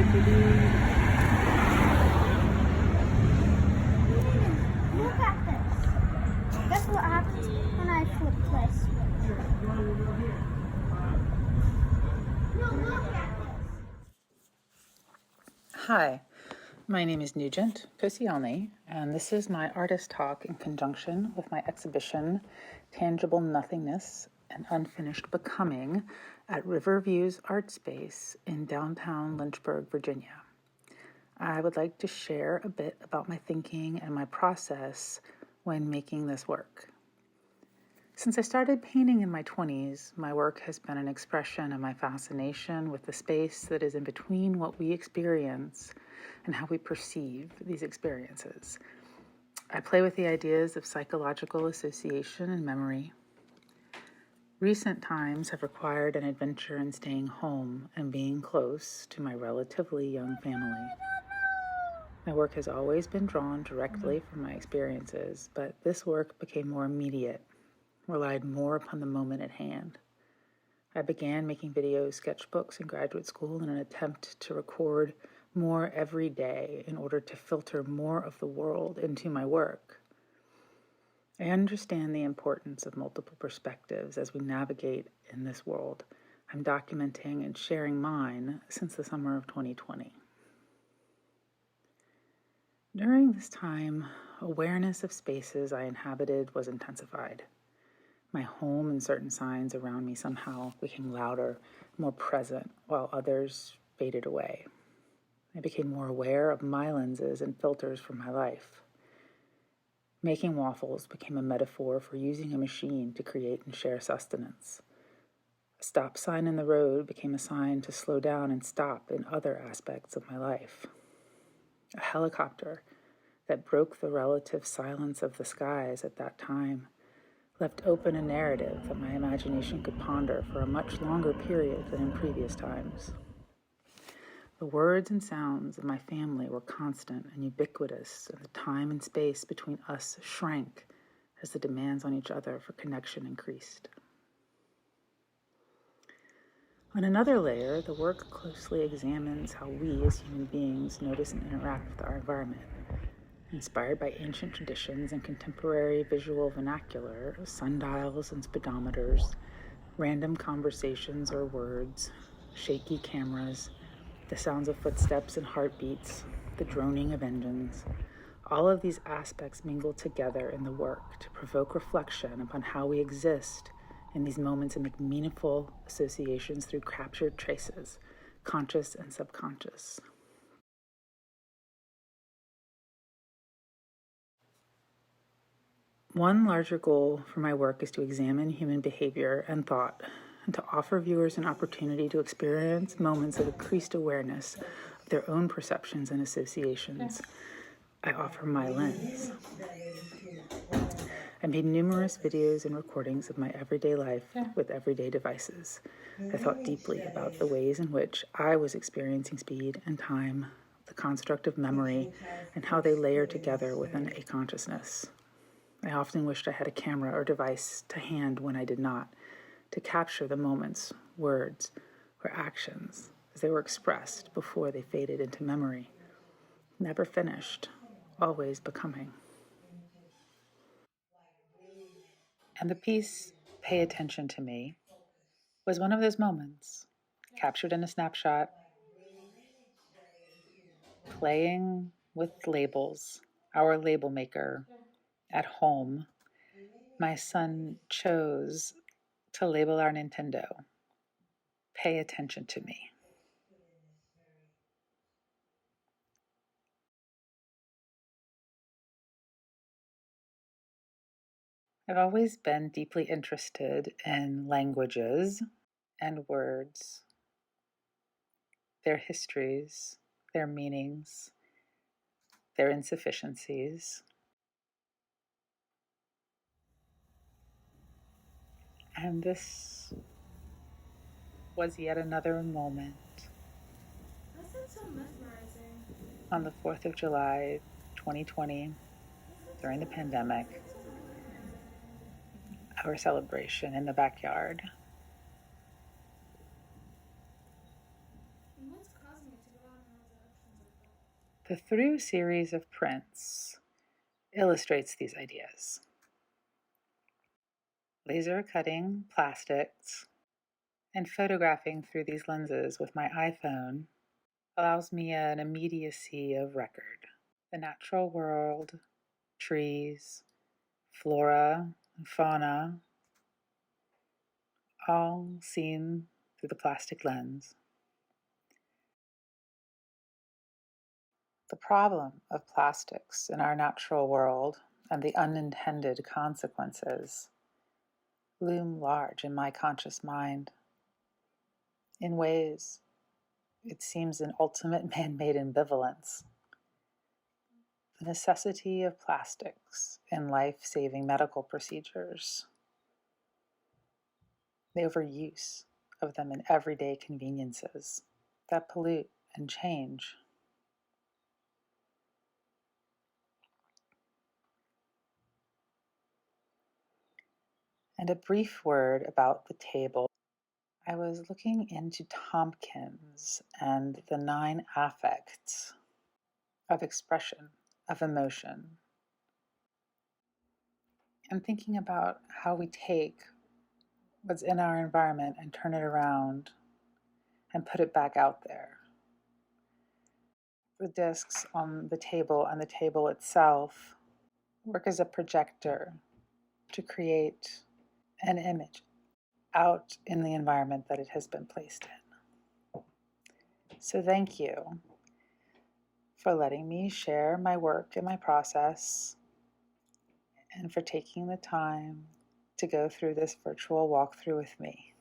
Look at this. Guess what happens when I flip this? No, look at this. Hi, my name is Nugent, Koscielny, and this is my artist talk in conjunction with my exhibition, Tangible Nothingness, An Unfinished Becoming, at Riverviews Art Space in downtown Lynchburg, Virginia. I would like to share a bit about my thinking and my process when making this work. Since I started painting in my 20s, my work has been an expression of my fascination with the space that is in between what we experience and how we perceive these experiences. I play with the ideas of psychological association and memory. Recent times have required an adventure in staying home and being close to my relatively young family. My work has always been drawn directly from my experiences, but this work became more immediate, relied more upon the moment at hand. I began making video sketchbooks in graduate school in an attempt to record more every day in order to filter more of the world into my work. I understand the importance of multiple perspectives as we navigate in this world. I'm documenting and sharing mine since the summer of 2020. During this time, awareness of spaces I inhabited was intensified. My home and certain signs around me somehow became louder, more present, while others faded away. I became more aware of my lenses and filters for my life. Making waffles became a metaphor for using a machine to create and share sustenance. A stop sign in the road became a sign to slow down and stop in other aspects of my life. A helicopter that broke the relative silence of the skies at that time left open a narrative that my imagination could ponder for a much longer period than in previous times. The words and sounds of my family were constant and ubiquitous, and the time and space between us shrank as the demands on each other for connection increased. On another layer, the work closely examines how we as human beings notice and interact with our environment. Inspired by ancient traditions and contemporary visual vernacular, sundials and speedometers, random conversations or words, shaky cameras, the sounds of footsteps and heartbeats, the droning of engines, all of these aspects mingle together in the work to provoke reflection upon how we exist in these moments and make meaningful associations through captured traces, conscious and subconscious. One larger goal for my work is to examine human behavior and thought, and to offer viewers an opportunity to experience moments of increased awareness of their own perceptions and associations. I offer my lens. I made numerous videos and recordings of my everyday life with everyday devices. I thought deeply about the ways in which I was experiencing speed and time, the construct of memory, and how they layer together within a consciousness. I often wished I had a camera or device to hand when I did not, to capture the moments, words, or actions as they were expressed before they faded into memory. Never finished, always becoming. And the piece, Pay Attention to Me, was one of those moments, captured in a snapshot, playing with labels, our label maker, at home. My son chose to label our Nintendo, Pay Attention to Me. I've always been deeply interested in languages and words, their histories, their meanings, their insufficiencies. And this was yet another moment So mesmerizing. on the 4th of July, 2020, during the pandemic, our celebration in the backyard. And what's causing it to go out The through series of prints illustrates these ideas. Laser cutting plastics and photographing through these lenses with my iPhone allows me an immediacy of record. The natural world, trees, flora, and fauna, all seen through the plastic lens. The problem of plastics in our natural world and the unintended consequences loom large in my conscious mind. In ways, it seems an ultimate man-made ambivalence. The necessity of plastics in life-saving medical procedures, the overuse of them in everyday conveniences that pollute and change. And a brief word about the table. I was looking into Tompkins and the 9 affects of expression, of emotion, and thinking about how we take what's in our environment and turn it around and put it back out there. The discs on the table and the table itself work as a projector to create an image out in the environment that it has been placed in. So thank you for letting me share my work and my process, and for taking the time to go through this virtual walkthrough with me.